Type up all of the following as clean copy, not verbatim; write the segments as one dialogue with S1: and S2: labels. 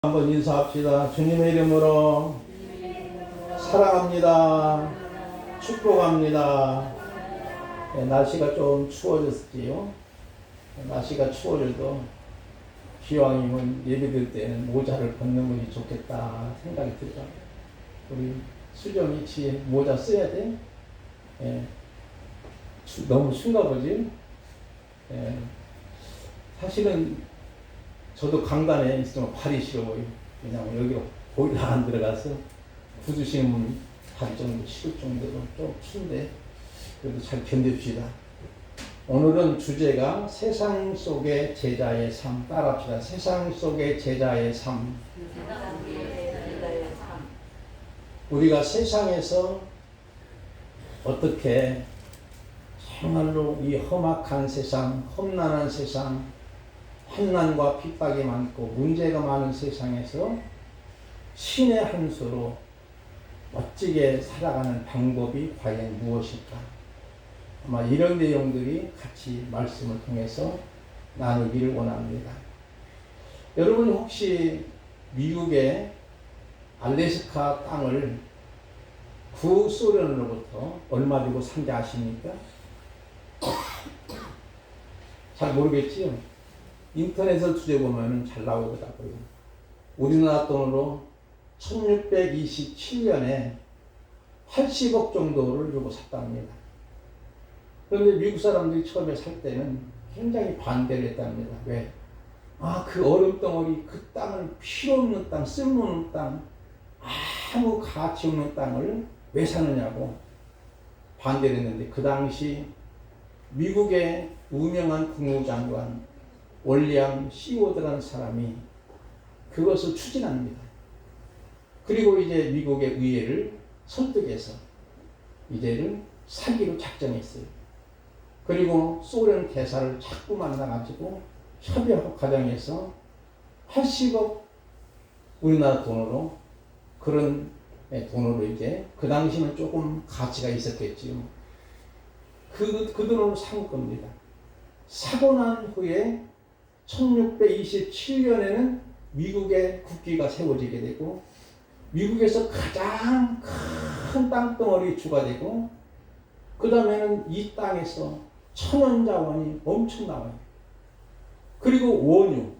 S1: 한번 인사합시다. 주님의 이름으로 사랑합니다. 축복합니다. 네, 날씨가 좀 추워졌지요. 날씨가 추워져도 기왕이면 예배드릴 때는 모자를 벗는 것이 좋겠다 생각이 들어요. 우리 수정이 지혜 모자 써야 돼? 예. 너무 춥가 보지? 예. 사실은 저도 강단에 있으면 발이 시려워요. 왜냐하면 여기로 보일러 안 들어가서 부주시면 발 정도 식을 정도로 좀 추운데 그래도 잘 견딥시다. 오늘은 주제가 세상 속의 제자의 삶. 따라합시다. 세상 속의 제자의 삶. 우리가 세상에서 어떻게 정말로 이 험악한 세상, 험난한 세상, 환난과 핍박이 많고 문제가 많은 세상에서 신의 한 수로 멋지게 살아가는 방법이 과연 무엇일까? 아마 이런 내용들이 같이 말씀을 통해서 나누기를 원합니다. 여러분 혹시 미국의 알래스카 땅을 구소련으로부터 얼마 주고 산지 아십니까? 잘 모르겠지요? 인터넷을 뒤져보면 잘 나오더라고요. 우리나라 돈으로 1627년에 80억 정도를 주고 샀답니다. 그런데 미국 사람들이 처음에 살 때는 굉장히 반대를 했답니다. 왜? 그 얼음덩어리, 그 땅을 필요 없는 땅, 쓸모없는 땅, 아무 가치 없는 땅을 왜 사느냐고 반대를 했는데, 그 당시 미국의 유명한 국무장관 월리엄 시워드라는 사람이 그것을 추진합니다. 그리고 이제 미국의 의회를 설득해서 이제는 사기로 작정했어요. 그리고 소련 대사를 자꾸 만나가지고 협의하고 과정에서 80억 우리나라 돈으로 그런 돈으로 이제 그 당시는 조금 가치가 있었겠지요. 그 돈으로 산 겁니다. 사고 난 후에 1627년에는 미국의 국기가 세워지게 되고 미국에서 가장 큰 땅덩어리 주가 되고 그 다음에는 이 땅에서 천연자원이 엄청 나와요. 그리고 원유,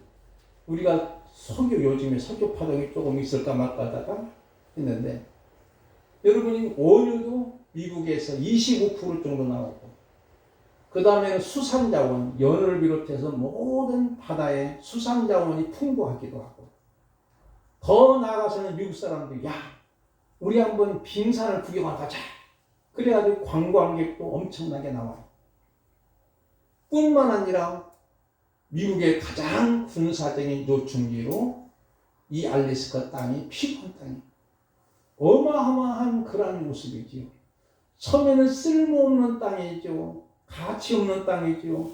S1: 우리가 석유, 요즘에 석유 파동이 조금 있을까 말까 하다가 했는데 여러분이 원유도 미국에서 25% 정도 나오고 그 다음에는 수산자원, 연어를 비롯해서 모든 바다에 수산자원이 풍부하기도 하고 더 나아가서는 미국 사람들이 우리 한번 빙산을 구경하러 가자. 그래가지고 관광객도 엄청나게 나와요. 뿐만 아니라 미국의 가장 군사적인 요충지로 이 알래스카 땅이 피고한 땅이에요. 어마어마한 그런 모습이지요. 처음에는 쓸모없는 땅이죠. 가치 없는 땅이죠.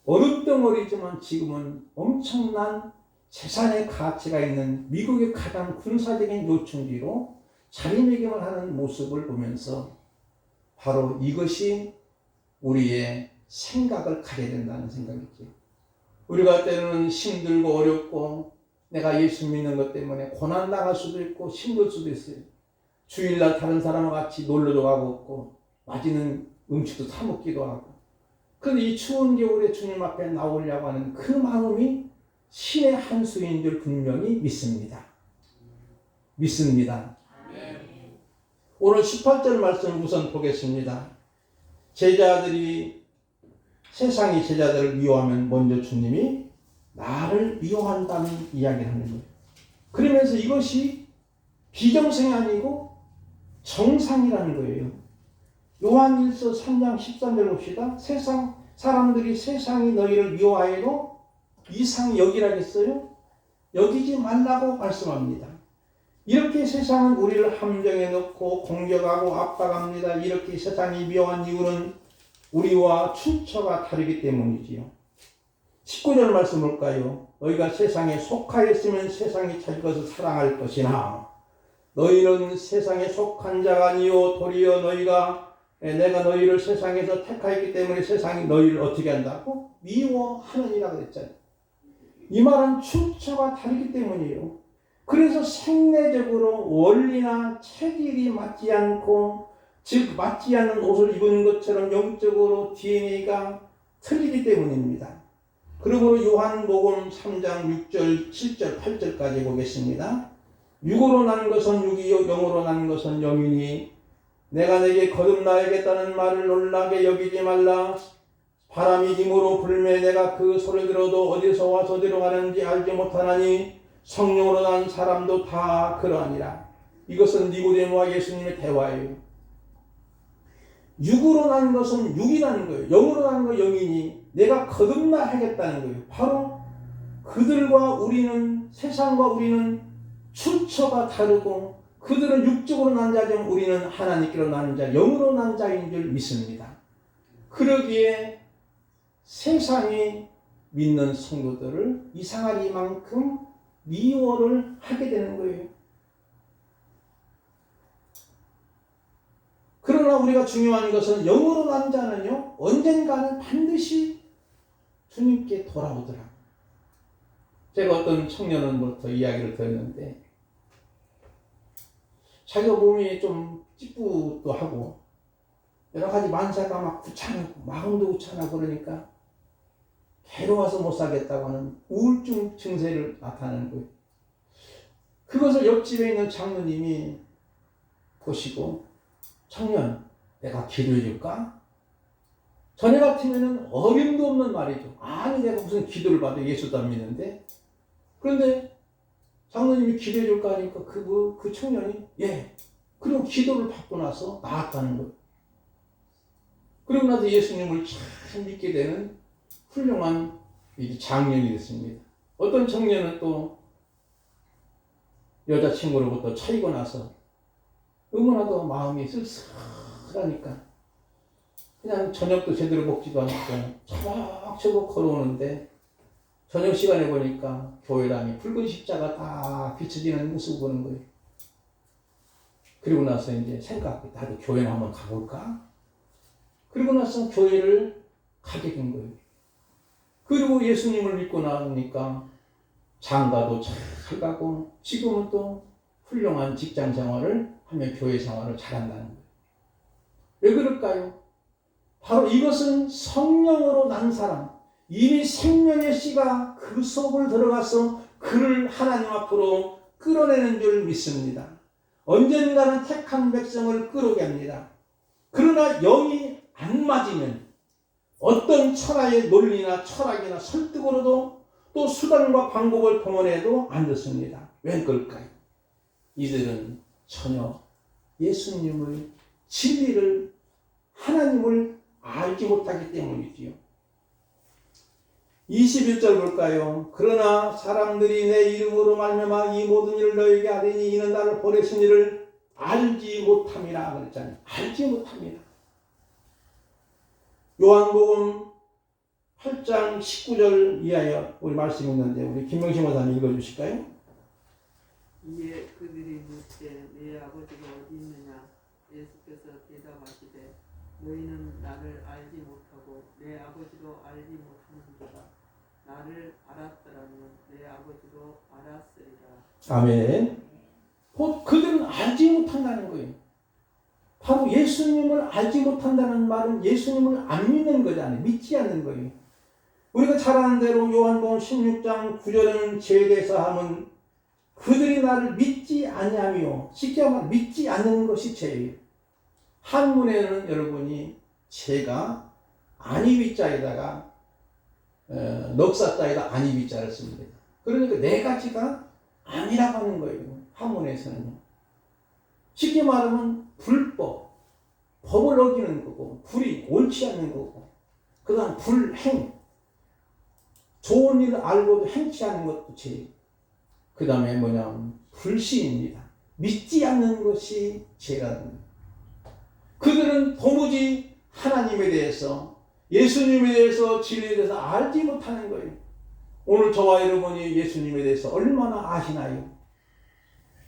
S1: 얼음덩어리지만 지금은 엄청난 재산의 가치가 있는 미국의 가장 군사적인 요충지로 자리매김을 하는 모습을 보면서 바로 이것이 우리의 생각을 가져야 된다는 생각이죠. 우리가 때로는 힘들고 어렵고 내가 예수 믿는 것 때문에 고난당할 수도 있고 힘들 수도 있어요. 주일날 다른 사람과 같이 놀러도 가고 없고 맛있는 음식도 사 먹기도 하고. 그런데 이 추운 겨울에 주님 앞에 나오려고 하는 그 마음이 신의 한 수인 줄 분명히 믿습니다. 믿습니다. 오늘 18절 말씀 우선 보겠습니다. 제자들이 세상이 제자들을 미워하면 먼저 주님이 나를 미워한다는 이야기를 하는 거예요. 그러면서 이것이 비정상이 아니고 정상이라는 거예요. 요한일서 3장 13절 봅시다. 사람들이 세상이 너희를 미워하여도 이상 여기라겠어요? 여기지 말라고 말씀합니다. 이렇게 세상은 우리를 함정에 넣고 공격하고 압박합니다. 이렇게 세상이 미워한 이유는 우리와 출처가 다르기 때문이지요. 19절 말씀 볼까요? 너희가 세상에 속하였으면 세상이 자기 것을 사랑할 것이나 너희는 세상에 속한 자가 아니요 도리어 내가 너희를 세상에서 택하였기 때문에 세상이 너희를 어떻게 한다고? 미워하느니라 그랬잖아요. 이 말은 출처가 다르기 때문이에요. 그래서 생내적으로 원리나 체질이 맞지 않고, 즉 맞지 않는 옷을 입은 것처럼 영적으로 DNA가 틀리기 때문입니다. 그러므로 요한복음 3장 6절, 7절, 8절까지 보겠습니다. 육으로 난 것은 육이요 영으로 난 것은 영이니 내가 내게 거듭나야겠다는 말을 놀라게 여기지 말라. 바람이 힘으로 불매 내가 그 소리를 들어도 어디서 와서 어디로 가는지 알지 못하나니 성령으로 난 사람도 다 그러하니라. 이것은 니고데모와 예수님의 대화예요. 육으로 난 것은 육이라는 거예요. 영으로 난 건 영이니 내가 거듭나야겠다는 거예요. 바로 그들과 우리는, 세상과 우리는 출처가 다르고 그들은 육적으로 난 자지만 우리는 하나님께로 나는 자, 영으로 난 자인 줄 믿습니다. 그러기에 세상이 믿는 성도들을 이상하리만큼 미워를 하게 되는 거예요. 그러나 우리가 중요한 것은 영으로 난 자는요, 언젠가는 반드시 주님께 돌아오더라. 제가 어떤 청년으로부터 이야기를 들었는데, 자기가 몸이 좀 찌뿌도 하고, 여러 가지 만사가 막 귀찮고, 마음도 귀찮고 그러니까, 괴로워서 못 살겠다고 하는 우울증 증세를 나타내는 거예요. 그것을 옆집에 있는 장로님이 보시고, 청년, 내가 기도해 줄까? 전에 같으면 어림도 없는 말이죠. 아니, 내가 무슨 기도를 받아, 예수도 안 믿는데. 그런데 장로님이 기도해 줄까 하니까 그 청년이, 예. 그리고 기도를 받고 나서 나았다는 거예요. 그리고 나서 예수님을 참 믿게 되는 훌륭한 장년이 됐습니다. 어떤 청년은 또 여자친구로부터 차이고 나서 너무나도 마음이 쓸쓸하니까 그냥 저녁도 제대로 먹지도 않고 처벅처벅 걸어오는데 저녁 시간에 보니까 교회당에 붉은 십자가 딱 비춰지는 모습을 보는 거예요. 그리고 나서 이제 생각해, 나도 교회나 한번 가볼까? 그리고 나서 교회를 가게 된 거예요. 그리고 예수님을 믿고 나니까 장가도 잘 가고 지금은 또 훌륭한 직장 생활을 하며 교회 생활을 잘한다는 거예요. 왜 그럴까요? 바로 이것은 성령으로 난 사람, 이미 생명의 씨가 그 속을 들어가서 그를 하나님 앞으로 끌어내는 줄 믿습니다. 언젠가는 택한 백성을 끌어오게 합니다. 그러나 영이 안 맞으면 어떤 천하의 논리나 철학이나 설득으로도 또 수단과 방법을 동원해도 안 듣습니다. 왜 그럴까요? 이들은 전혀 예수님을, 진리를, 하나님을 알지 못하기 때문이지요. 21절 볼까요? 그러나 사람들이 내 이름으로 말미암아 이 모든 일을 너에게 하리니 이는 나를 보내신 이를 알지 못함이라 그랬잖아요. 알지 못합니다. 요한복음 8장 19절 이하여 우리 말씀이 있는데 우리 김명심 목사님 읽어주실까요?
S2: 이에 그들이 묻되 내 아버지가 어디 있느냐? 예수께서 대답하시되 너희는 나를 알지 못하고 내 아버지도 알지 못하는도다. 나를 알았더라면 내 아버지도 알았으리라.
S1: 아멘. 곧 그들은 알지 못한다는 거예요. 바로 예수님을 알지 못한다는 말은 예수님을 안 믿는 거잖아요. 믿지 않는 거예요. 우리가 잘 아는 대로 요한복음 16장 9절에는 죄에 대해서 하면 그들이 나를 믿지 아니하며, 쉽게 말하면 믿지 않는 것이 죄예요. 한문에는 여러분이 죄가 아니비자에다가 넉사자에다 아니비자를 씁니다. 그러니까 네 가지가 아니라고 하는 거예요. 한문에서는. 쉽게 말하면 불법, 법을 어기는 거고, 불이 옳지 않는 거고, 그 다음 불행, 좋은 일을 알고도 행치 않는 것도 죄. 그 다음에 뭐냐면 불신입니다. 믿지 않는 것이 죄라는 거예요. 그들은 도무지 하나님에 대해서, 예수님에 대해서, 진리에 대해서 알지 못하는 거예요. 오늘 저와 여러분이 예수님에 대해서 얼마나 아시나요?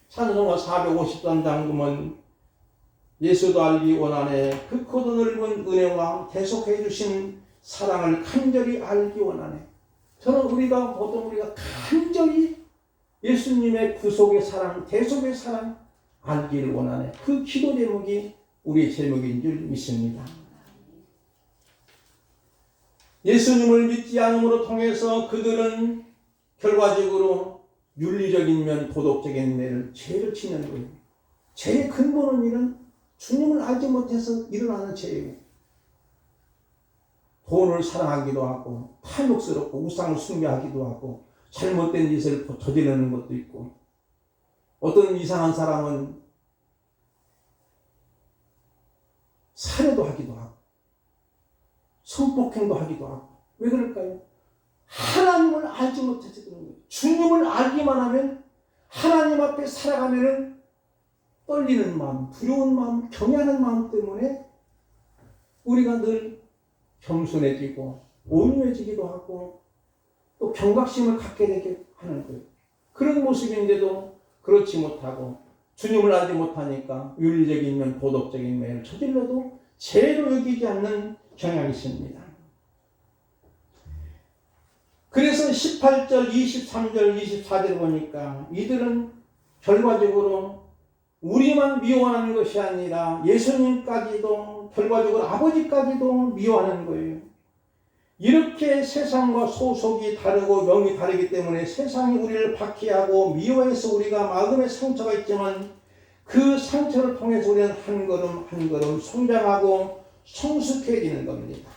S1: 찬송가 453장 보면 예수도 알기 원하네, 그 크고 넓은 은혜와 계속해 주신 사랑을 간절히 알기 원하네. 저는 우리가 간절히 예수님의 구속의 사랑, 대속의 사랑 알기를 원하네. 그 기도 제목이 우리의 제목인 줄 믿습니다. 예수님을 믿지 않음으로 통해서 그들은 결과적으로 윤리적인 면, 도덕적인 면을 죄를 짓는 거예요. 죄의 근본은 일은 주님을 알지 못해서 일어나는 죄예요. 돈을 사랑하기도 하고 탐욕스럽고 우상을 숭배하기도 하고 잘못된 짓을 저지르는 것도 있고, 어떤 이상한 사람은 살해도 하기도 하고 성폭행도 하기도 하고. 왜 그럴까요? 하나님을 알지 못해서 그런 거예요. 주님을 알기만 하면, 하나님 앞에 살아가면은 떨리는 마음, 두려운 마음, 경외하는 마음 때문에 우리가 늘 겸손해지고 온유해지기도 하고 또 경각심을 갖게 되게 하는 거예요. 그런 모습인데도 그렇지 못하고 주님을 알지 못하니까 윤리적인 면, 도덕적인 면을 저질러도 죄로 여기지 않는 경향이 있습니다. 그래서 18절, 23절, 24절 보니까 이들은 결과적으로 우리만 미워하는 것이 아니라 예수님까지도, 결과적으로 아버지까지도 미워하는 거예요. 이렇게 세상과 소속이 다르고 명이 다르기 때문에 세상이 우리를 박해하고 미워해서 우리가 마음의 상처가 있지만 그 상처를 통해서 우리는 한 걸음 한 걸음 성장하고 성숙해지는 겁니다.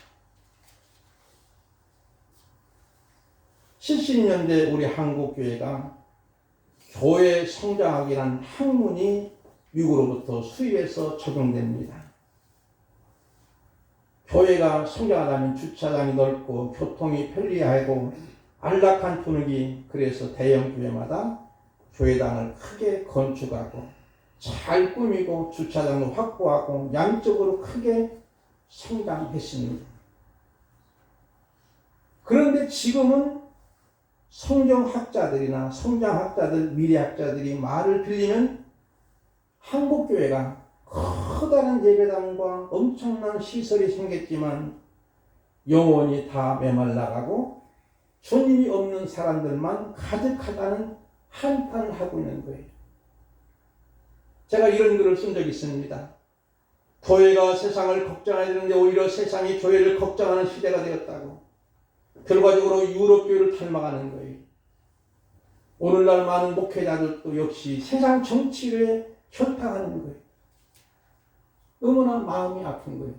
S1: 70년대 우리 한국교회가 교회 성장학이라는 학문이 미국으로부터 수입해서 적용됩니다. 교회가 성장하려면 주차장이 넓고 교통이 편리하고 안락한 분위기, 그래서 대형 교회마다 교회당을 크게 건축하고 잘 꾸미고 주차장도 확보하고 양쪽으로 크게 성장했습니다. 그런데 지금은 성경학자들이나 성장학자들, 미래학자들이 말을 빌리면 한국교회가 커다란 예배당과 엄청난 시설이 생겼지만 영혼이 다 메말라가고 주님이 없는 사람들만 가득하다는 한탄을 하고 있는 거예요. 제가 이런 글을 쓴 적이 있습니다. 교회가 세상을 걱정해야 되는데 오히려 세상이 교회를 걱정하는 시대가 되었다고. 결과적으로 유럽교회를 닮아가는 거예요. 오늘날 많은 목회자들도 역시 세상 정치에 현타하는 거예요. 너무나 마음이 아픈 거예요.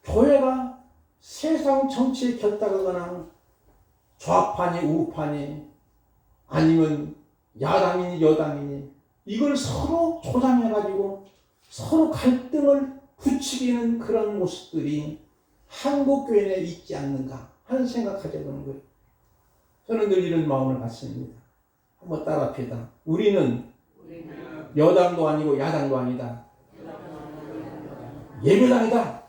S1: 교회가 세상 정치에 곁다가거나 좌파니 우파니 아니면 야당이니 여당이니 이걸 서로 조장해가지고 서로 갈등을 부추기는 그런 모습들이 한국교회 내에 있지 않는가 하는 생각하게 되는 거예요. 저는 늘 이런 마음을 갖습니다. 한번 따라합시다. 우리는 여당도 아니고 야당도 아니다. 예배당이다.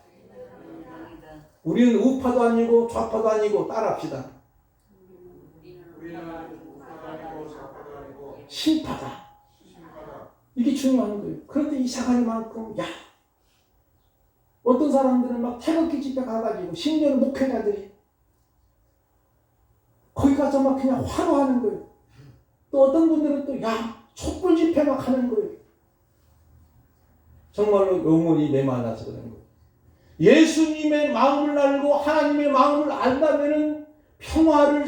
S1: 우리는 우파도 아니고 좌파도 아니고. 따라합시다. 신파다. 이게 중요한 거예요. 그런데 이상하니만큼 어떤 사람들은 막 태극기 집회 가가지고 심지어는 목회자들이 거기 가서 막 그냥 환호하는 거예요. 또 어떤 분들은 또 촛불 집회 막 하는 거예요. 정말로 영혼이 메말라서 그런 거예요. 예수님의 마음을 알고 하나님의 마음을 안다면은 평화를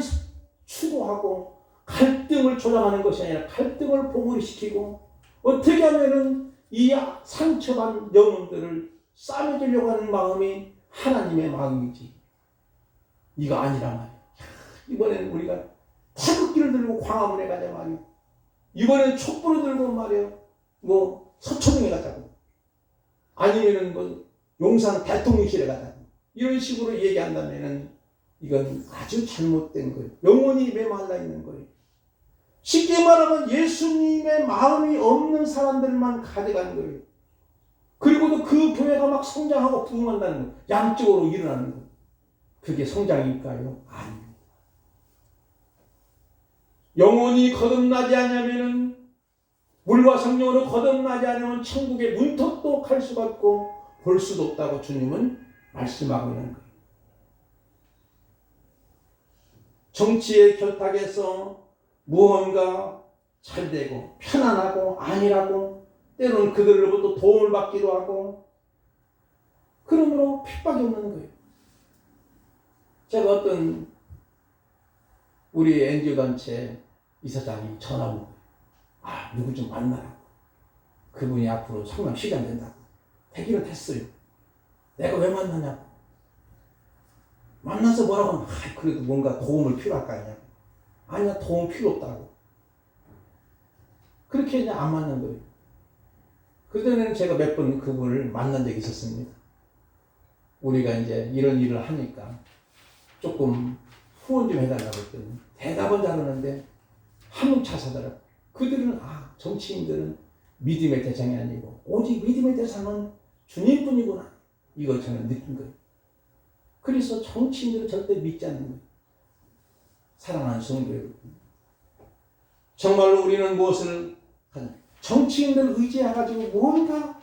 S1: 추구하고 갈등을 조장하는 것이 아니라 갈등을 봉우리시키고 어떻게 하면은 이 상처받은 영혼들을 싸매주려고 하는 마음이 하나님의 마음이지 이거 아니란 말이야. 이번에는 우리가 태극기를 들고 광화문에 가자 말이야. 이번에는 촛불을 들고 말이야 서초동에 가자고. 아니면은 용산 대통령실에 가자고. 이런 식으로 얘기한다면은 이건 아주 잘못된 거예요. 영혼이 메말라 있는 거예요. 쉽게 말하면 예수님의 마음이 없는 사람들만 가져가는 거예요. 그리고도 그 교회가 막 성장하고 부흥한다는 거예요. 양쪽으로 일어나는 거예요. 그게 성장일까요? 아닙니다. 영혼이 거듭나지 않으면은 물과 성령으로 거듭나지 않으면 천국의 문턱도 갈 수가 없고 볼 수도 없다고 주님은 말씀하고 있는 거예요. 정치의 결탁에서 무언가 잘 되고 편안하고 안일하고 때로는 그들로부터 도움을 받기도 하고 그러므로 핍박이 없는 거예요. 제가 어떤 우리 NGO 단체 이사장이 전화 온 거예요. 누구 좀 만나라고. 그분이 앞으로 성남 시장 된다고. 되기는 했어요. 내가 왜 만나냐고. 만나서 뭐라고 하면 그래도 뭔가 도움을 필요할 거 아니냐. 아니야, 도움 필요 없다고. 그렇게 그냥 안 만난 거예요. 그전에는 제가 몇 번 그분을 만난 적이 있었습니다. 우리가 이제 이런 일을 하니까 조금 후원 좀 해달라고 했더니 대답은 잘하는데 한뭉차사더라고요. 그들은 정치인들은 믿음의 대상이 아니고 오직 믿음의 대상은 주님뿐이구나. 이걸 저는 느낀 거예요. 그래서 정치인들은 절대 믿지 않는 거예요. 사랑하는 성도 여러분, 정말로 우리는 무엇을 하냐? 정치인들 의지해가지고 뭔가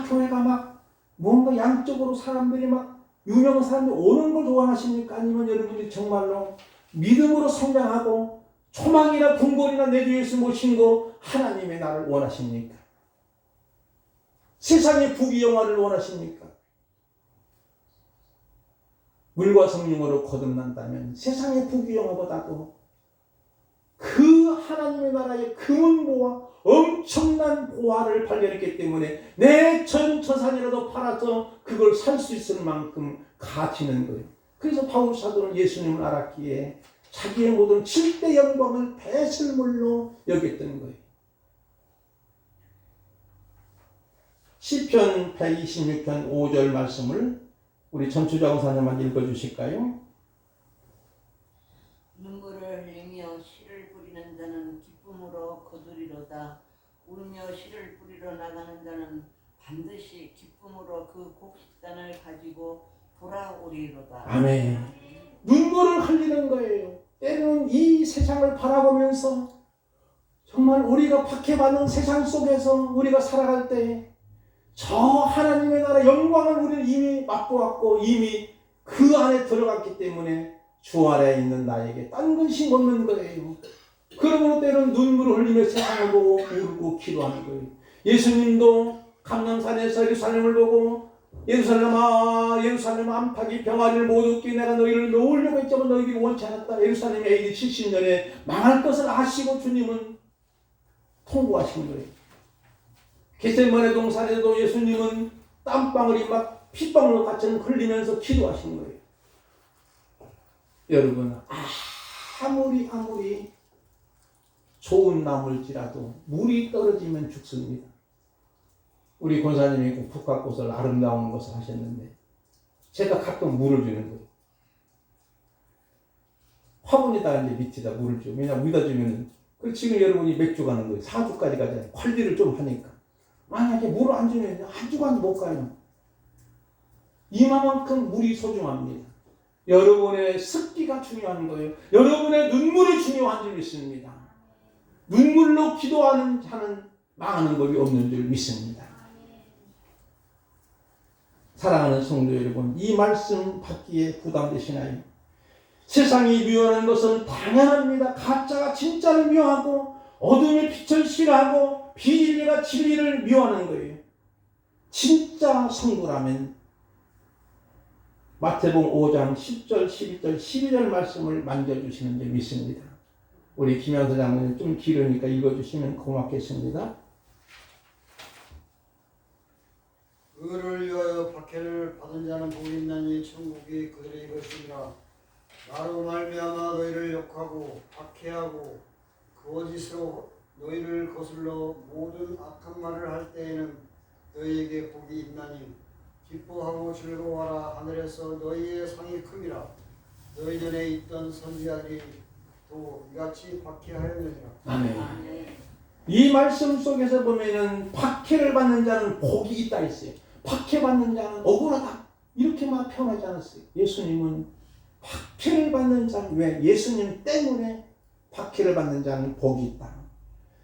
S1: 교회가 막 뭔가 양쪽으로 사람들이 막 유명한 사람들이 오는 걸 좋아하십니까? 아니면 여러분이 정말로 믿음으로 성장하고 초망이나 궁궐이나 내 뒤에 예수 모시고 하나님의 나를 원하십니까? 세상의 부귀영화를 원하십니까? 물과 성령으로 거듭난다면 세상의 부귀영화보다도 그 하나님의 나라의 금은보화 엄청난 보화를 발견했기 때문에 내 전 재산이라도 팔아서 그걸 살 수 있을 만큼 가치는 거예요. 그래서 바울 사도는 예수님을 알았기에 자기의 모든 7대 영광을 배설물로 여겼던 거예요. 시편 126편 5절 말씀을 우리 전추장사님만 읽어주실까요?
S3: 눈물을 흘리며 씨를 뿌리는 자는 기쁨으로 거두리로다. 울며 씨를 뿌리러 나가는 자는 반드시 기쁨으로 그 곡식단을 가지고 돌아오리로다.
S1: 아멘. 눈물을 흘리는 거예요. 때로는 이 세상을 바라보면서 정말 우리가 박해받는 세상 속에서 우리가 살아갈 때 저 하나님의 나라 영광을 우리는 이미 맛보았고 이미 그 안에 들어갔기 때문에 주 아래에 있는 나에게 딴 것이 없는 거예요. 그러므로 때로는 눈물을 흘리며 세상을 보고 울고 기도하는 거예요. 예수님도 감람산에서 예루살렘을 보고 예루살렘아 예루살렘 암탉이 병아리를 못 얻기 내가 너희를 놓으려고 했지만 너희들이 원치 않았다. 예루살렘이 AD 70년에 망할 것을 아시고 주님은 통보하신 거예요. 겟세마네 동산에도 예수님은 땀방울이 막 핏방울로 같이 흘리면서 기도하신 거예요. 여러분, 아무리 좋은 나물지라도 물이 떨어지면 죽습니다. 우리 권사님이 북한꽃을 아름다운 것을 하셨는데 제가 가끔 물을 주는 거예요. 화분에다가 이제 밑에다 물을 줘. 왜냐면 위에다 주면은 지금 여러분이 맥주 가는 거예요. 4주까지 가잖아요. 관리를 좀 하니까. 만약에 물을 안 주면 한 주간 못 가요. 이만큼 물이 소중합니다. 여러분의 습기가 중요한 거예요. 여러분의 눈물이 중요한 줄 믿습니다. 눈물로 기도하는 자는 망하는 법이 없는 줄 믿습니다. 사랑하는 성도 여러분, 이 말씀 받기에 부담되시나요? 세상이 미워하는 것은 당연합니다. 가짜가 진짜를 미워하고 어둠이 빛을 싫어하고 비진리가 진리를 미워하는 거예요. 진짜 성도라면 마태복음 5장 10절, 11절, 12절 말씀을 만져주시는 줄 믿습니다. 우리 김영서 장로님 좀 길으니까 읽어주시면 고맙겠습니다.
S4: 의를 위하여 박해를 받은 자는 복이 있나니 천국이 그들의 것이니라. 나로 말미암아 너희를 욕하고 박해하고 거짓으로 너희를 거슬러 모든 악한 말을 할 때에는 너희에게 복이 있나니 기뻐하고 즐거워하라. 하늘에서 너희의 상이 큼이라. 너희 전에 있던 선지자들이 또 이같이 박해하였느니라.
S1: 아멘. 이 말씀 속에서 보면은 박해를 받는 자는 복이 있다 했어요. 박해받는 자는 억울하다 이렇게만 표현하지 않았어요. 예수님은 박해를 받는 자는 왜? 예수님 때문에 박해를 받는 자는 복이 있다.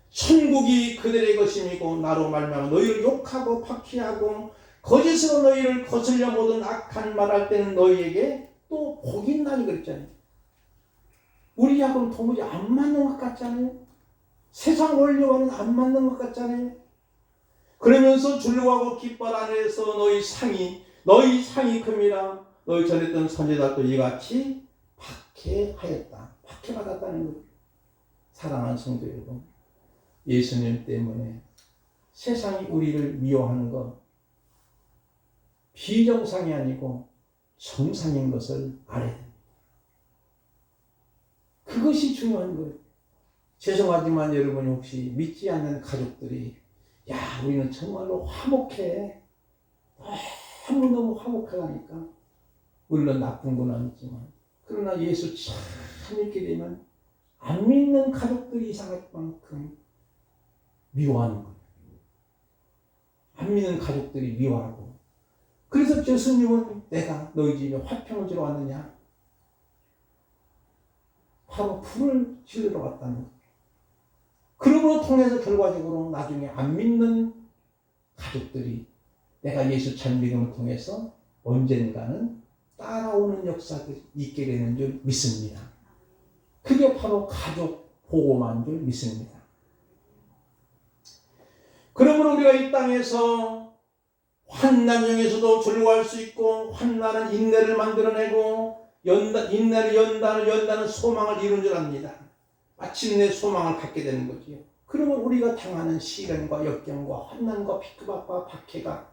S1: 천국이 그들의 것임이고 나로 말미암아 너희를 욕하고 박해하고 거짓으로 너희를 거슬려 모든 악한 말할 때는 너희에게 또 복이 있나니 그랬잖아요. 우리하고는 도무지 안 맞는 것 같잖아요. 세상 원리와는 안 맞는 것 같잖아요. 그러면서 즐거워하고 기뻐라 안에서 너희 상이 큽니다. 너희 전에 있던 선지자도 이같이 박해하였다. 박해받았다는 거예요. 사랑하는 성도 여러분, 예수님 때문에 세상이 우리를 미워하는 것 비정상이 아니고 정상인 것을 알아야 됩니다. 그것이 중요한 거예요. 죄송하지만 여러분이 혹시 믿지 않는 가족들이 야 우리는 정말로 화목해 너무너무 화목하다니까 물론 나쁜 건 아니지만 그러나 예수 참 믿게 되면 안 믿는 가족들이 이상할 만큼 미워하는 거예요. 안 믿는 가족들이 미워하고 그래서 예수님은 내가 너희 집에 화평을 주러 왔느냐 바로 불을 지르러 왔다는 거예요. 그러므로 통해서 결과적으로 나중에 안 믿는 가족들이 내가 예수 참 믿음을 통해서 언젠가는 따라오는 역사들이 있게 되는 줄 믿습니다. 그게 바로 가족 보고만 줄 믿습니다. 그러므로 우리가 이 땅에서 환난 중에서도 즐거워할 수 있고 환난은 인내를 만들어내고 인내를 연다는 소망을 이룬 줄 압니다. 마침내 소망을 갖게 되는 거지요. 그러면 우리가 당하는 시련과 역경과 환난과 비크박과 박해가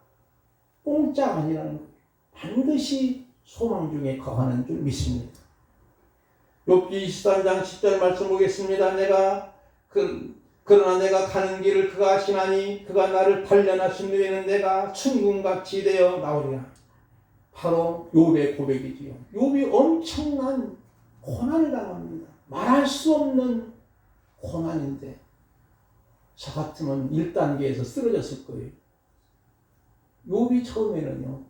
S1: 공짜가 아니라는 거예요. 반드시 소망 중에 거하는 줄 믿습니다. 욥기 23장 10절 말씀 보겠습니다. 그러나 내가 가는 길을 그가 아시나니 그가 나를 단련하신 후에는 내가 천군같이 되어 나오리라. 바로 욥의 고백이지요. 욥이 엄청난 고난을 당합니다. 말할 수 없는 고난인데 저 같으면 1단계에서 쓰러졌을 거예요. 욥이 처음에는요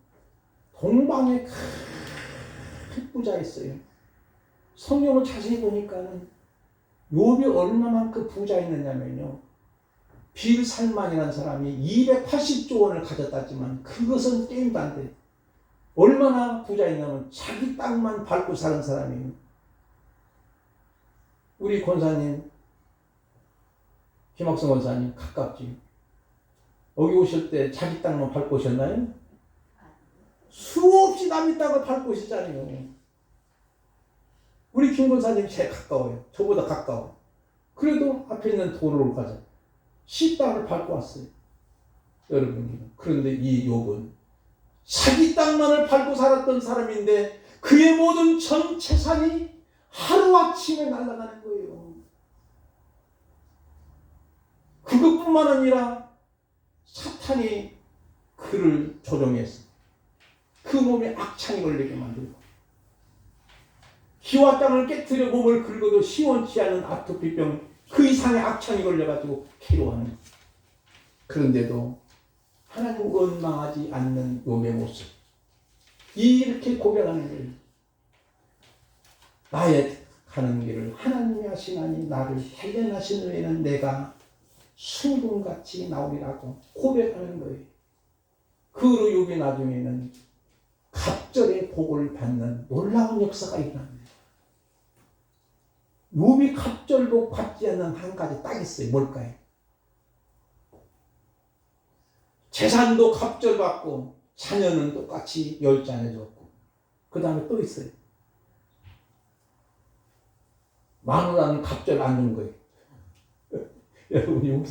S1: 동방에 큰 부자였어요. 성경을 자세히 보니까는 욥이 얼마만큼 부자였느냐면요 빌살만이라는 사람이 280조 원을 가졌다지만 그것은 게임도 안 돼. 얼마나 부자였냐면 자기 땅만 밟고 사는 사람이에요. 우리 권사님 김학성 권사님 가깝지. 여기 오실 때 자기 땅만 밟고 오셨나요? 수없이 남의 땅을 밟고 오셨잖아요. 우리 김 권사님 제일 가까워요. 저보다 가까워. 그래도 앞에 있는 도로를 가자. 시 땅을 밟고 왔어요. 여러분이. 그런데 이 욥은 자기 땅만을 밟고 살았던 사람인데 그의 모든 전 재산이 하루아침에 날아가는 거예요. 그것뿐만 아니라 사탄이 그를 조종해서 그 몸에 악창이 걸리게 만들고 기와 땅을 깨트려 몸을 긁어도 시원치 않은 아토피병 그 이상의 악창이 걸려가지고 괴로워하는 거예요. 그런데도 하나님 원망하지 않는 욥의 모습 이렇게 고백하는 거예요. 나의 가는 길을 하나님이 하시나니 나를 단련하신 후에는 내가 순금같이 나오리라고 고백하는 거예요. 그 후로 욥이 나중에는 갑절의 복을 받는 놀라운 역사가 일어납니다. 욥이 갑절복 받지 않는 한 가지 딱 있어요. 뭘까요? 재산도 갑절 받고 자녀는 똑같이 10자녀 줬고 그 다음에 또 있어요. 마누라는 갑절 안 준 거예요. 여러분 여기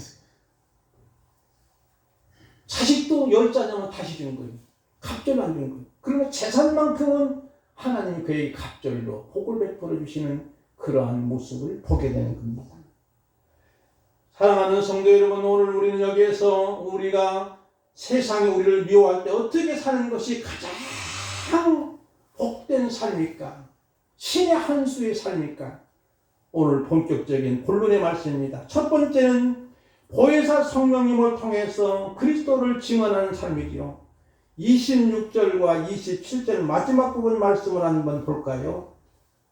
S1: 자식도 10자녀면 다시 준 거예요. 갑절 안 준 거예요. 그러나 재산만큼은 하나님이 그의 갑절로 복을 베풀어 주시는 그러한 모습을 보게 되는 겁니다. 사랑하는 성도 여러분, 오늘 우리는 여기에서 우리가 세상이 우리를 미워할 때 어떻게 사는 것이 가장 복된 삶일까? 신의 한 수의 삶일까? 오늘 본격적인 본론의 말씀입니다. 첫 번째는 보혜사 성령님을 통해서 그리스도를 증언하는 삶이지요. 26절과 27절 마지막 부분 말씀을 한번 볼까요?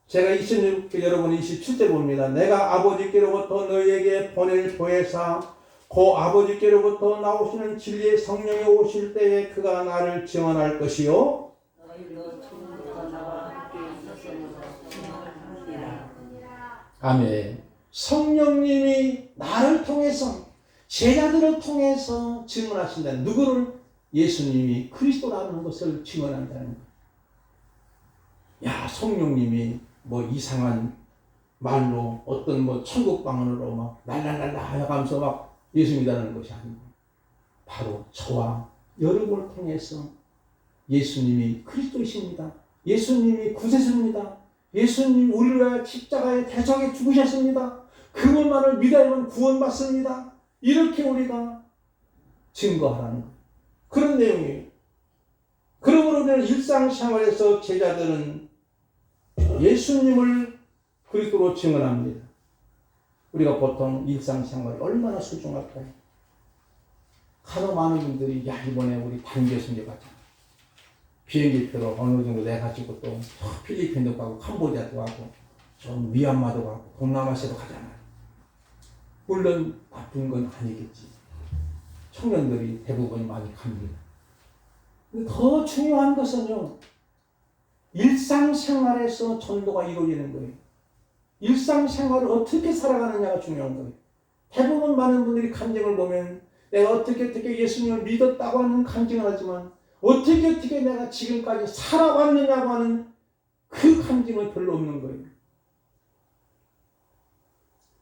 S1: 제가 26절 여러분 27절 봅니다. 내가 아버지께로부터 너희에게 보낼 보혜사 고 아버지께로부터 나오시는 진리의 성령이 오실 때에 그가 나를 증언할 것이요.
S3: 너희도 처음부터 나와 함께 있었으므로 증언하리라.
S1: 아멘. 성령님이 나를 통해서 제자들을 통해서 증언하신다는 누구를? 예수님이 그리스도라는 것을 증언한다는 거예요. 야, 성령님이 뭐 이상한 말로 어떤 뭐 천국 방언으로 막 랄랄랄라 하면서 막 예수님이라는 것이 아니고 바로 저와 여러분을 통해서 예수님이 그리스도이십니다. 예수님이 구세주입니다. 예수님 우리를 위하여 십자가에 대적에 죽으셨습니다. 그분만을 믿어야만 구원받습니다. 이렇게 우리가 증거하라는 거예요. 그런 내용이에요. 그러므로 우리는 일상생활에서 제자들은 예수님을 그리스도로 증언합니다. 우리가 보통 일상생활이 얼마나 소중할까요? 간혹 많은 분들이 야 이번에 우리 단교순교 가자. 비행기표로 어느 정도 내가지고 또 필리핀도 가고 캄보디아도 가고 좀 미얀마도 가고 동남아시아도 가잖아요. 물론 나쁜 건 아니겠지. 청년들이 대부분 많이 갑니다. 근데 더 중요한 것은요. 일상생활에서 전도가 이루어지는 거예요. 일상생활을 어떻게 살아가느냐가 중요한 거예요. 대부분 많은 분들이 간증을 보면 내가 어떻게 예수님을 믿었다고 하는 간증을 하지만 어떻게 내가 지금까지 살아왔느냐고 하는 그 간증은 별로 없는 거예요.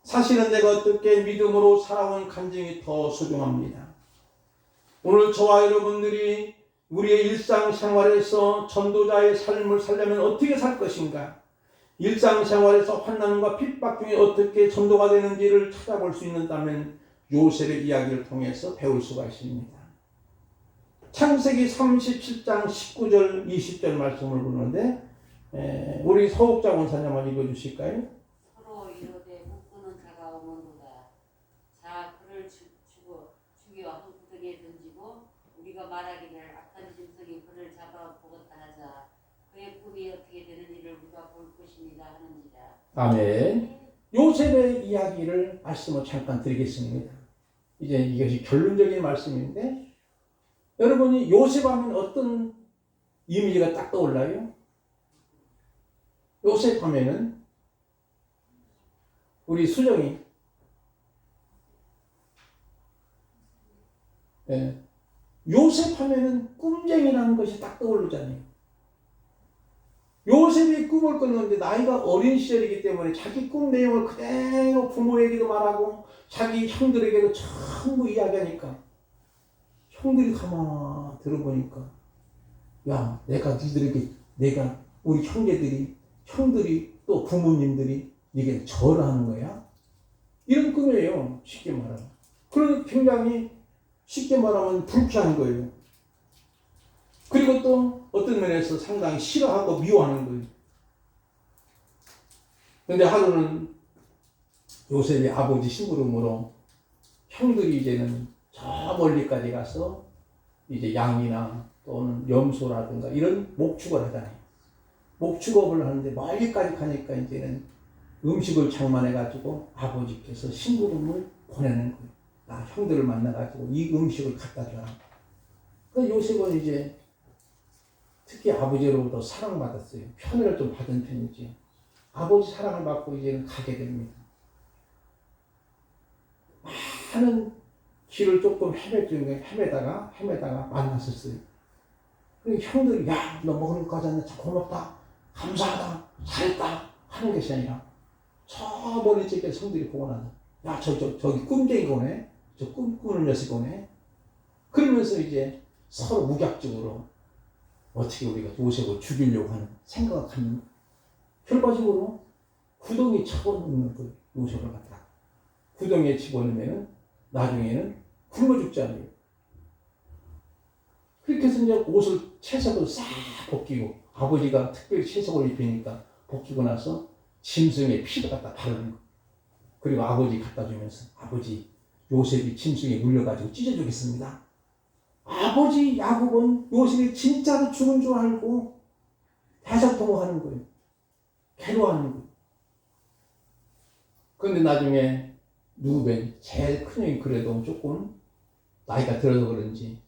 S1: 사실은 내가 어떻게 믿음으로 살아온 간증이 더 소중합니다. 오늘 저와 여러분들이 우리의 일상생활에서 전도자의 삶을 살려면 어떻게 살 것인가? 일상생활에서 환난과 핍박 중에 어떻게 전도가 되는지를 찾아볼 수 있다면 요셉의 이야기를 통해서 배울 수가 있습니다. 창세기 37장 19절 20절 말씀을 보는데 우리 서옥자 원사님 한번 읽어주실까요?
S5: 서로 이르되 묶고는 자가 오는도다. 자 그를 죽여 한 구덩이에 던지고 우리가 말하기를 악한 짐승이 그를 잡아 보겠다 하자. 그의 꿈이 어떻게 되는지를 우리가 볼 것입니다 하는지라.
S1: 아멘. 요셉의 이야기를 말씀을 잠깐 드리겠습니다. 이제 이것이 결론적인 말씀인데 여러분이 요셉 하면 어떤 이미지가 딱 떠올라요? 요셉 하면은 우리 수정이 요셉 하면은 꿈쟁이라는 것이 딱 떠오르잖아요. 요셉이 꿈을 꿨는데 나이가 어린 시절이기 때문에 자기 꿈 내용을 그대로 부모에게도 말하고 자기 형들에게도 전부 이야기하니까 형들이 가만 들어보니까 야 내가 우리 형들이 또 부모님들이 네게 절을 하는 거야? 이런 꿈이에요. 쉽게 말하면. 그러니 굉장히 쉽게 말하면 불쾌한 거예요. 그리고 또 어떤 면에서 상당히 싫어하고 미워하는 거예요. 그런데 하루는 요셉의 아버지 심부름으로 형들이 이제는 저 멀리까지 가서 이제 양이나 또는 염소라든가 이런 목축을 하잖아요. 목축업을 하는데 멀리까지 가니까 이제는 음식을 장만해가지고 아버지께서 심부름을 보내는 거예요. 나 형들을 만나가지고 이 음식을 갖다 줘라. 그 요셉은 이제 특히 아버지로부터 사랑받았어요. 편애를 좀 받은 편이지. 아버지 사랑을 받고 이제는 가게 됩니다. 많은 길을 조금 헤매다가 만났었어요. 그리고 형들이 야, 너 먹는 거 가져왔네. 참 고맙다. 감사하다. 잘했다. 하는 것이 아니라 저 멀리 쪽에 성들이 보고 나서 야, 저기 꿈쟁이가 오네. 저 꿈꾸는 녀석이 오네. 그러면서 이제 서로 무작정으로 어떻게 우리가 요셉을 죽이려고 하는 생각을 갖는 거예요. 결과적으로 구덩이에 집어넣는 거예요. 요셉을 갖다가. 구덩이에 집어넣으면 나중에는 굶어 죽지 않아요. 그렇게 해서 이제 옷을 채석을 싹 벗기고 아버지가 특별히 채석을 입히니까 벗기고 나서 짐승의 피를 갖다 바르는 거예요. 그리고 아버지 갖다 주면서 아버지 요셉이 짐승에 물려가지고 찢어주겠습니다. 아버지 야곱은 요셉이 진짜로 죽은 줄 알고 대적통화하는 거예요. 괴로워하는 거예요. 그런데 나중에 루벤 제일 큰 형이 그래도 조금 나이가 들어서 그런지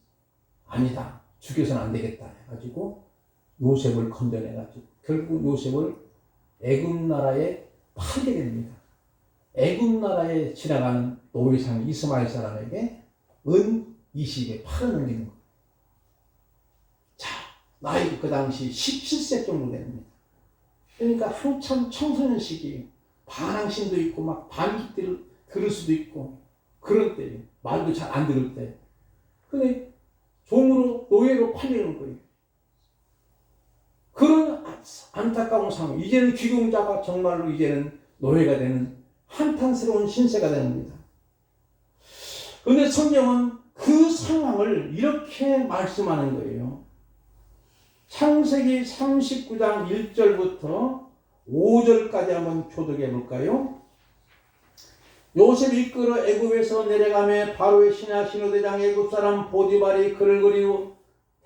S1: 아니다. 죽여서는 안 되겠다 해가지고 요셉을 건져내가지고 결국 요셉을 애굽 나라에 팔게 됩니다. 애굽 나라에 지나가는 노예상 이스마엘 사람에게 은 20에 팔아넘기는 거예요. 자, 나이 그 당시 17세 정도 됩니다. 그러니까 한참 청소년 시기에 반항심도 있고 막 반기 들을 수도 있고 그럴 때 말도 잘 안 들을 때 근데 종으로 노예로 팔리는 거예요. 그런 안타까운 상황. 이제는 귀공자가 정말로 이제는 노예가 되는 한탄스러운 신세가 됩니다. 그런데 성경은 그 상황을 이렇게 말씀하는 거예요. 창세기 39장 1절부터 5절까지 한번 교독해 볼까요? 요셉이 이끌어 애굽에서 내려가며 바로의 신하 신호대장 애굽 사람 보디발이 그를 그리고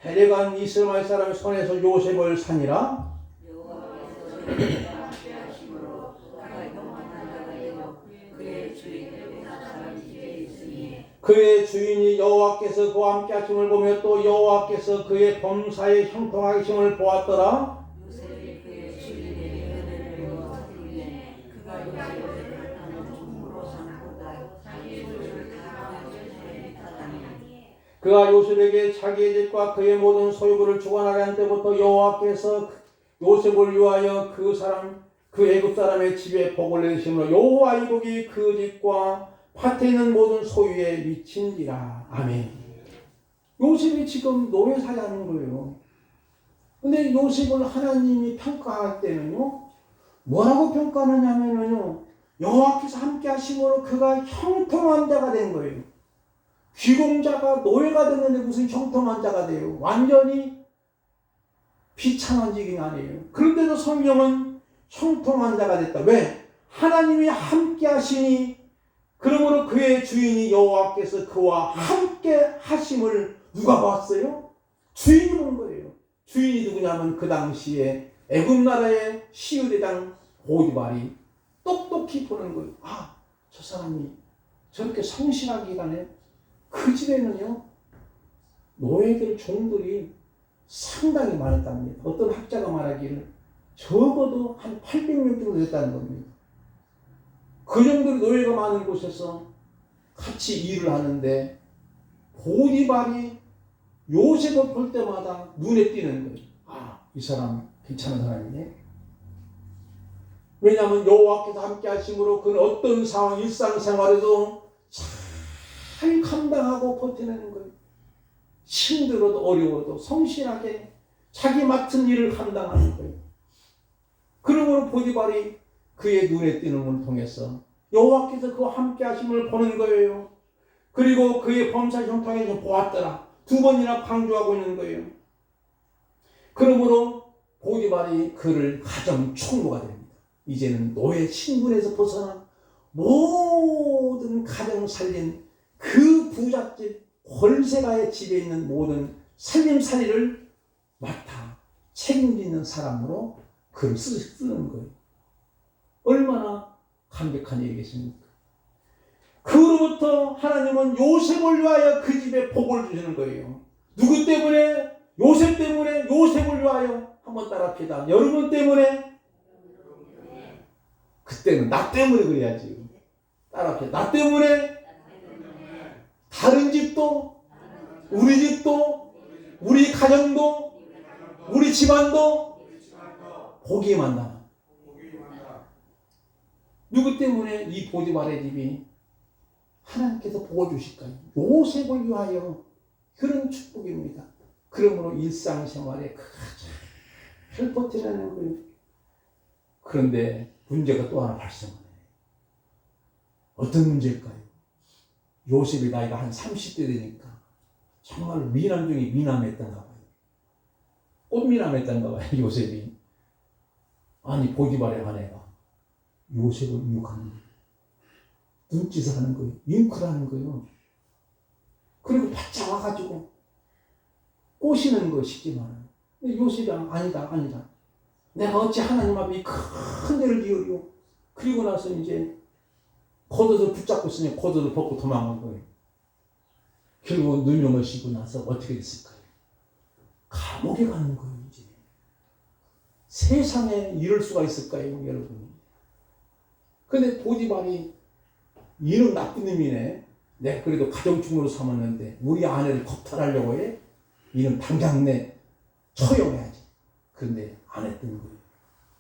S1: 데려간 이스마엘 사람의 손에서 요셉을 산이라.
S3: 여호와께서 그를 함께 하심으로 그가 형통한 자가 되며 그의 주인은 사람 집에 있으니
S1: 그의 주인이 여호와께서 그와 함께 하심을 보며 또 여호와께서 그의 범사에 형통하게 하심을 보았더라.
S3: 요셉이 그의 주인에게 은혜를 베풀매 그가 요셉을 갖다는 종으로 삼고다 소유를 다 그의 손에 믿다니
S1: 그가 요셉에게 자기의 집과 그의 모든 소유물을 주관하게 한 때부터 여호와께서 요셉을 위하여 그 애굽 사람의 집에 복을 내리심으로 여호와의 복이 그 집과 밭에 있는 모든 소유에 미친지라. 아멘. 요셉이 지금 노예 살이하는 거예요. 근데 요셉을 하나님이 평가할 때는요, 뭐라고 평가하느냐면요, 여호와께서 함께 하심으로 그가 형통한 자가 된 거예요. 귀공자가 노예가 됐는데 무슨 형통한 자가 돼요? 완전히 비참한 지경이 아니에요. 그런데도 성경은 형통한 자가 됐다. 왜? 하나님이 함께 하시니 그러므로 그의 주인이 여호와께서 그와 함께 하심을 누가 봤어요? 주인이 본 거예요. 주인이 누구냐면 그 당시에 애굽 나라의 시우대장 보디발이 똑똑히 보는 거예요. 아, 저 사람이 저렇게 성실하게 가네. 그 집에는요, 노예들, 종들이 상당히 많았답니다. 어떤 학자가 말하기를 적어도 한 800명 정도 됐다는 겁니다. 그 정도로 노예가 많은 곳에서 같이 일을 하는데 보디발이 요셉을 볼 때마다 눈에 띄는 거예요. 아, 이 사람 괜찮은 사람이네. 왜냐하면 여호와께서 함께 하심으로 그는 어떤 상황, 일상생활에도 잘 감당하고 버티는 거예요. 힘들어도 어려워도 성실하게 자기 맡은 일을 감당하는 거예요. 그러므로 보디발이 그의 눈에 띄는 걸 통해서 여호와께서 그와 함께 하심을 보는 거예요. 그리고 그의 범사 형통에서 보았더라. 2번이나 강조하고 있는 거예요. 그러므로 보디발이 그를 가정 총무가 됩니다. 이제는 노예 신분에서 벗어나 모든 가정 살린 그 부잣집 권세가의 집에 있는 모든 살림살이를 맡아 책임지는 사람으로 그를 쓰는 거예요. 얼마나 감격한 일이겠습니까? 그로부터 하나님은 요셉을 위하여 그 집에 복을 주시는 거예요. 누구 때문에? 요셉 때문에, 요셉을 위하여. 한번 따라합시다. 여러분 때문에? 그때는 나 때문에 그래야지. 따라합시다. 나 때문에? 다른 집도, 우리 집도, 우리 가정도, 우리 집안도 복이 만나. 누구 때문에 이 보디발의 집이 하나님께서 복을 주실까요? 요셉을 위하여. 그런 축복입니다. 그러므로 일상생활에 잘 버티라는 거예요. 그런데 문제가 또 하나 발생하네. 어떤 문제일까요? 요셉이 나이가 한 30대 되니까 정말 미남 중에 미남했던가 봐요. 꽃미남했던가 봐요, 요셉이. 아니, 보디발의 아내가 요셉을 유혹하는 거예요. 눈짓을 하는 거예요. 윙크를 하는 거예요. 그리고 바짝 와가지고 꼬시는 거 싶지만, 요셉이 아니다. 내가 어찌 하나님 앞에 큰 데를 비우리요. 그리고 나서 이제 겉옷을 붙잡고 있으니 겉옷을 벗고 도망간 거예요. 결국 누명을 씌고 나서 어떻게 됐을까요? 감옥에 가는 거예요, 이제. 세상에 이럴 수가 있을까요, 여러분? 근데 보디발이 이는 나쁜 놈이네. 내가 그래도 가정주부로 삼았는데 우리 아내를 겁탈하려고 해? 이는 당장 내 처형해야지. 그런데 안 했던 거예요.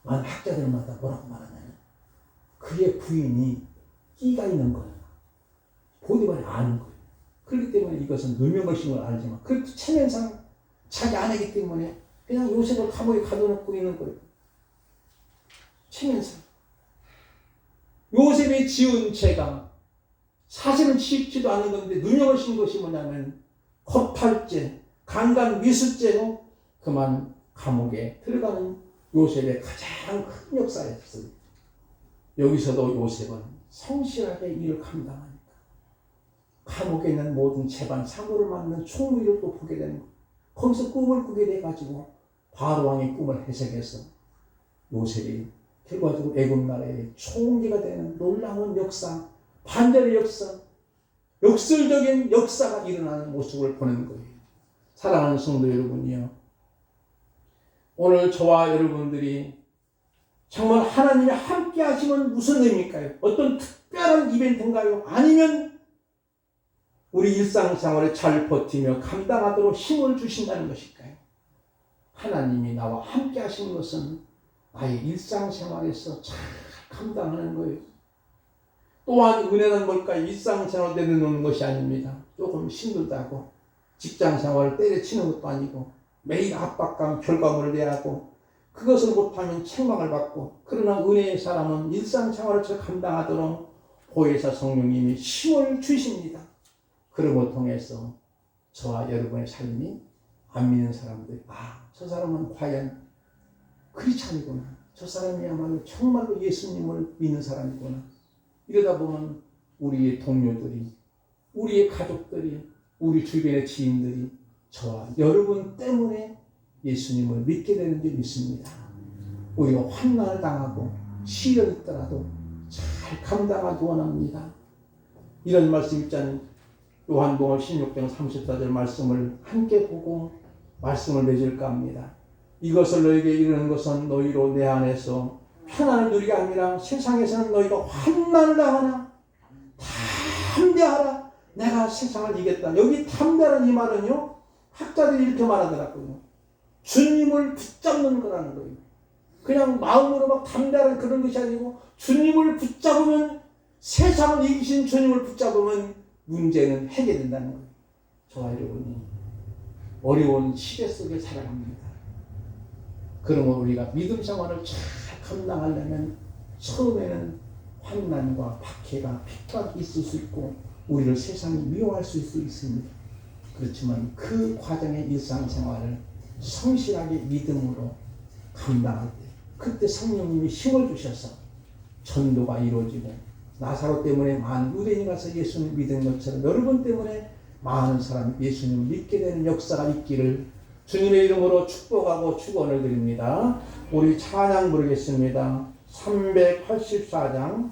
S1: 많은 학자들마다 뭐라고 말하냐면 그의 부인이 끼가 있는 거예요. 보디발이 아는 거예요. 그렇기 때문에 이것은 누명의식을 알지만 그래도 체면상 자기 아내이기 때문에 그냥 요셉을 감옥에 가둬놓고 있는 거예요. 체면상. 요셉이 지은 죄가 사실은 짓지도 않은 건데 누명을 씌운 것이 뭐냐면 겁탈죄, 강간미수죄로 그만 감옥에 들어가는 요셉의 가장 큰 역사였어요. 여기서도 요셉은 성실하게 일을 감당하니까 감옥에 있는 모든 재반 사고를 맡는 총무일을 또 보게 되는 거예요. 거기서 꿈을 꾸게 돼가지고 바로왕의 꿈을 해석해서 요셉이 결과적으로 애굽 나라의 총리가 되는 놀라운 역사, 반전의 역사, 역설적인 역사가 일어나는 모습을 보는 거예요. 사랑하는 성도 여러분이요, 오늘 저와 여러분들이 정말 하나님이 함께 하시면 무슨 의미일까요? 어떤 특별한 이벤트인가요? 아니면 우리 일상생활에 잘 버티며 감당하도록 힘을 주신다는 것일까요? 하나님이 나와 함께 하시는 것은 나의 일상생활에서 잘 감당하는 거예요. 또한 은혜는 뭘까요? 일상생활 내려놓는 것이 아닙니다. 조금 힘들다고 직장생활을 때려치는 것도 아니고 매일 압박감, 결과물을 내야 하고 그것을 못하면 책망을 받고, 그러나 은혜의 사람은 일상생활을 잘 감당하도록 보혜사 성령님이 힘을 주십니다. 그런 걸 통해서 저와 여러분의 삶이 안 믿는 사람들이 저 사람은 과연 크리스찬이구나, 저 사람이야말로 정말로 예수님을 믿는 사람이구나. 이러다 보면 우리의 동료들이, 우리의 가족들이, 우리 주변의 지인들이 저와 여러분 때문에 예수님을 믿게 되는 줄 믿습니다. 우리가 환난을 당하고 시련이 있더라도 잘 감당하기 원합니다. 이런 말씀 있잖아요. 요한복음 16장 34절 말씀을 함께 보고 말씀을 맺을까 합니다. 이것을 너에게 이르는 것은 너희로 내 안에서 평안을 누리게 아니라 세상에서는 너희가 환난을 당하나 담대하라, 내가 세상을 이겼다. 여기 담대하라는 이 말은요, 학자들이 이렇게 말하더라고요. 주님을 붙잡는 거라는 거예요. 그냥 마음으로 막 담대하는 그런 것이 아니고 주님을 붙잡으면, 세상을 이기신 주님을 붙잡으면 문제는 해결된다는 거예요. 저와 여러분이 어려운 시대 속에 살아갑니다. 그러면 우리가 믿음 생활을 잘 감당하려면 처음에는 환난과 박해가, 핍박이 있을 수 있고 우리를 세상이 미워할 수 있습니다. 그렇지만 그 과정의 일상생활을 성실하게 믿음으로 감당할 때, 그때 성령님이 힘을 주셔서 전도가 이루어지고, 나사로 때문에 많은 유대인이 가서 예수님을 믿은 것처럼 여러분 때문에 많은 사람이 예수님을 믿게 되는 역사가 있기를 주님의 이름으로 축복하고 축원을 드립니다. 우리 찬양 부르겠습니다. 384장